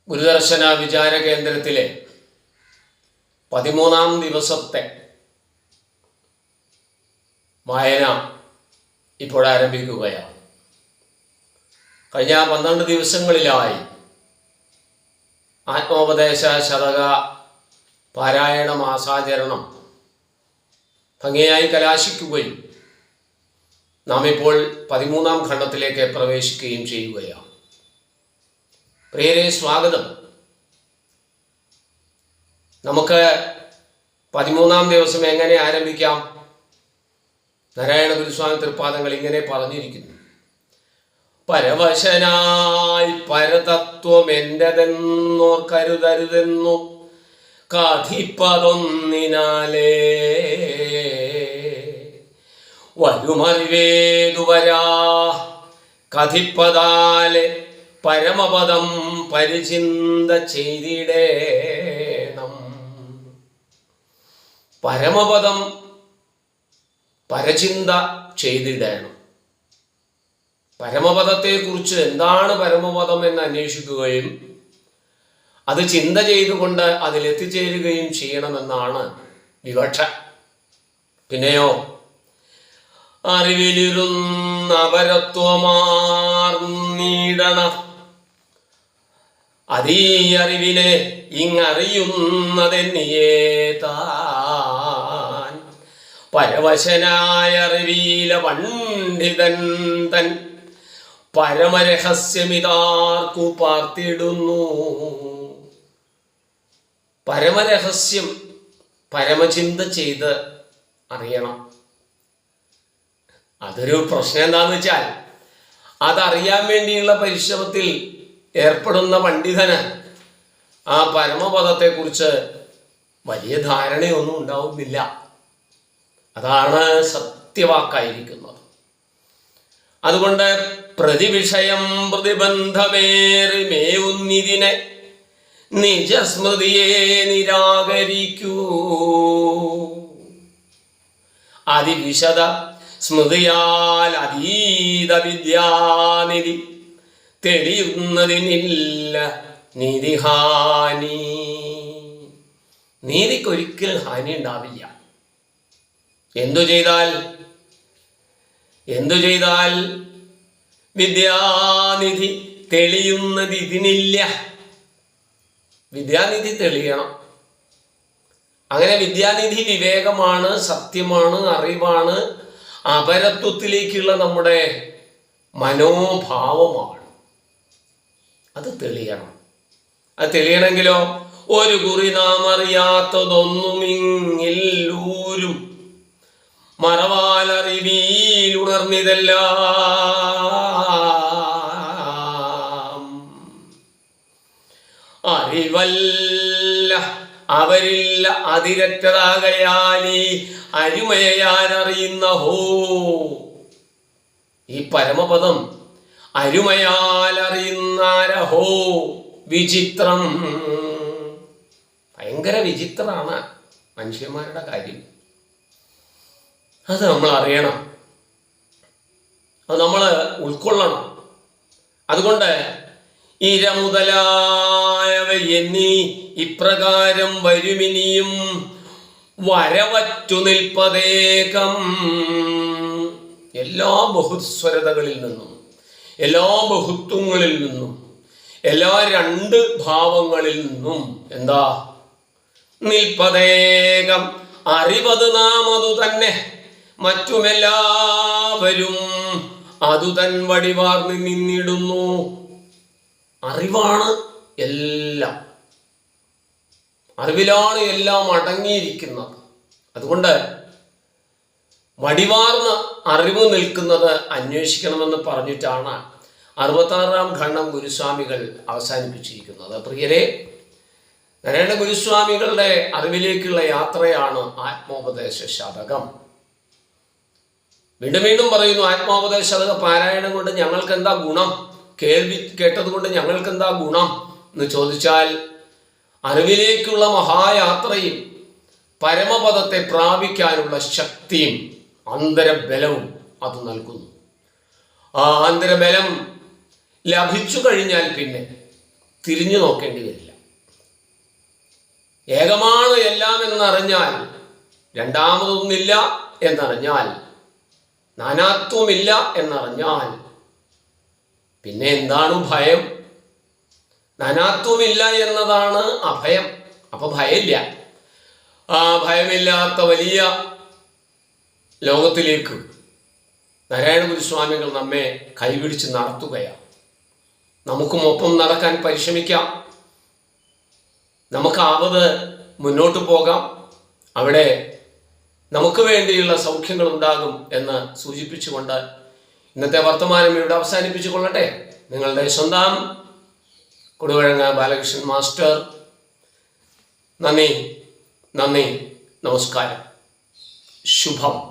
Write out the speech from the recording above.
ഗുരുദർശന വിചാര കേന്ദ്രത്തിലെ 13ാം ദിവസത്തെ വായന ഇപ്പോൾ ആരംഭിക്കുകയാണ്. കഴിഞ്ഞ 12 ദിവസങ്ങളിലായി ആത്മോപദേശ ശതക പാരായണ മാസാചരണം ഭംഗിയായി കലാശിക്കുകയും നാം ഇപ്പോൾ 13ാം ഖണ്ഡത്തിലേക്ക് പ്രവേശിക്കുകയും ചെയ്യുകയാണ്. പ്രിയരെ, സ്വാഗതം. നമുക്ക് 13ാം ദിവസം എങ്ങനെ ആരംഭിക്കാം? നാരായണ ഗുരുസ്വാമി തൃപ്പാദങ്ങൾ ഇങ്ങനെ പറഞ്ഞിരിക്കുന്നു: പരവശനായി പരതത്വം എന്റെതെന്നോർ കരുതരുതെന്നു കഥിപ്പതൊന്നിനാലേ വരുമറിവേതുവരാ കഥിപ്പതാലെ പരമപദം പരിചിന്ത ചെയ്തിടേണം. പരമപദം പരചിന്ത ചെയ്തിടേണം. പരമപദത്തെക്കുറിച്ച് എന്താണ് പരമപദം എന്ന് അന്വേഷിക്കുകയും അത് ചിന്ത ചെയ്തുകൊണ്ട് അതിലെത്തിച്ചേരുകയും ചെയ്യണമെന്നാണ് വിവക്ഷ. പിന്നെയോ, അറിവിലിരുന്ന അപരത്വമാർന്നീടണ അതീ അറിവിനെ ഇങ്ങറിയുന്നതെന്നിയേ താൻ പരവശനായ അറിവീല പണ്ഡിതൻ തൻ പരമരഹസ്യമിതാർക്കു പാർത്തിടുന്നു. പരമരഹസ്യം പരമചിന്ത ചെയ്ത് അറിയണം. അതൊരു പ്രശ്നം എന്താന്ന് വെച്ചാൽ, അതറിയാൻ വേണ്ടിയുള്ള പരിശ്രമത്തിൽ ഏർപ്പെടുന്ന പണ്ഡിതന് ആ പരമപദത്തെക്കുറിച്ച് വലിയ ധാരണയൊന്നും ഉണ്ടാവുന്നില്ല. അതാണ് സത്യവാക്കായിരിക്കുന്നത്. അതുകൊണ്ട് പ്രതിവിഷയം പ്രതിബന്ധമേറി മേവുന്നിതിനെ നിജസ്മൃതിയെ നിരാകരിക്കൂ. അതിവിശദ സ്മൃതിയാൽ അതീത വിദ്യാനിധി തെളിയുന്നതിനില്ല നീതിഹാനി. നീതിക്കൊരിക്കൽ ഹാനി ഉണ്ടാവില്ല. എന്തു ചെയ്താൽ വിദ്യാനിധി തെളിയുന്നത് ഇതിനില്ല. വിദ്യാനിധി തെളിയണം. അങ്ങനെ വിദ്യാനിധി വിവേകമാണ്, സത്യമാണ്, അറിവാണ്, അപരത്വത്തിലേക്കുള്ള നമ്മുടെ മനോഭാവമാണ്. അത് തെളിയണം. അത് തെളിയണമെങ്കിലോ, ഒരു കുറി നാം അറിയാത്തതൊന്നുമിങ്ങില്ലൂരും മറവാലറിവിയിലുണർന്നിതെല്ലാം അറിവല്ല അവരില്ല അതിരറ്റതാകയാലീ അരുമയാരറിയുന്ന ഹോ. ഈ പരമപദം അരുമയാലറിയുന്നാരഹോ വിചിത്രം. ഭയങ്കര വിചിത്രമാണ് മനുഷ്യന്മാരുടെ കാര്യം. അത് നമ്മൾ അറിയണം, അത് നമ്മൾ ഉൾക്കൊള്ളണം. അതുകൊണ്ട് ഇര മുതലായവ എന്നീ ഇപ്രകാരം വരുമിനിയും വരവറ്റു നിൽപ്പതേകം. എല്ലാ ബഹുസ്വരതകളിൽ നിന്നും, എല്ലാ ബഹുത്വങ്ങളിൽ നിന്നും, എല്ലാ രണ്ട് ഭാവങ്ങളിൽ നിന്നും എന്താ നിൽപ്പതേകം അറിവത് നാം അതു തന്നെ മറ്റുമെല്ലാവരും അതുതൻ വടിവാർന്ന് നിന്നിടുന്നു. അറിവാണ് എല്ലാം, അറിവിലാണ് എല്ലാം അടങ്ങിയിരിക്കുന്നത്. അതുകൊണ്ട് വടിവാർന്ന അറിവ് നിൽക്കുന്നത് അന്വേഷിക്കണമെന്ന് പറഞ്ഞിട്ടാണ് 66ാം ഖണ്ഡം ഗുരുസ്വാമികൾ അവസാനിപ്പിച്ചിരിക്കുന്നത്. പ്രിയരെ, നാരായണ ഗുരുസ്വാമികളുടെ അറിവിലേക്കുള്ള യാത്രയാണ് ആത്മോപദേശ ശതകം. വീണ്ടും വീണ്ടും പറയുന്നു, ആത്മോപദേശ ശതക പാരായണം കൊണ്ട് ഞങ്ങൾക്ക് എന്താ ഗുണം? കേൾവി കേട്ടത് കൊണ്ട് ഞങ്ങൾക്ക് എന്താ ഗുണം എന്ന് ചോദിച്ചാൽ, അറിവിലേക്കുള്ള മഹായാത്രയും പരമപദത്തെ പ്രാപിക്കാനുള്ള ശക്തിയും അന്തരബലവും അത് നൽകുന്നു. ആ അന്തരബലം ലഭിച്ചു കഴിഞ്ഞാൽ പിന്നെ തിരിഞ്ഞു നോക്കേണ്ടി വരില്ല. ഏകമാണ് എല്ലാം എന്നറിഞ്ഞാൽ, രണ്ടാമതൊന്നില്ല എന്നറിഞ്ഞാൽ, നാനാത്വമില്ല എന്നറിഞ്ഞാൽ പിന്നെ എന്താണ് ഭയം? നാനാത്വമില്ല എന്നതാണ് അഭയം. അപ്പൊ ഭയമില്ല. ആ ഭയമില്ലാത്ത വലിയ ലോകത്തിലേക്ക് നാരായണ ഗുരുസ്വാമികൾ നമ്മെ കൈപിടിച്ച് നടത്തുകയാണ്. നമുക്കും ഒപ്പം നടക്കാൻ പരിശ്രമിക്കാം. നമുക്കാവത് മുന്നോട്ട് പോകാം. അവിടെ നമുക്ക് വേണ്ടിയുള്ള സൗഖ്യങ്ങൾ ഉണ്ടാകും എന്ന് സൂചിപ്പിച്ചുകൊണ്ട് ഇന്നത്തെ വർത്തമാനം ഇവിടെ അവസാനിപ്പിച്ചു കൊള്ളട്ടെ. നിങ്ങളുടെ സ്വന്തം കൊടുവഴങ്ങ ബാലകൃഷ്ണൻ മാസ്റ്റർ. നന്ദി, നമസ്കാരം, ശുഭം.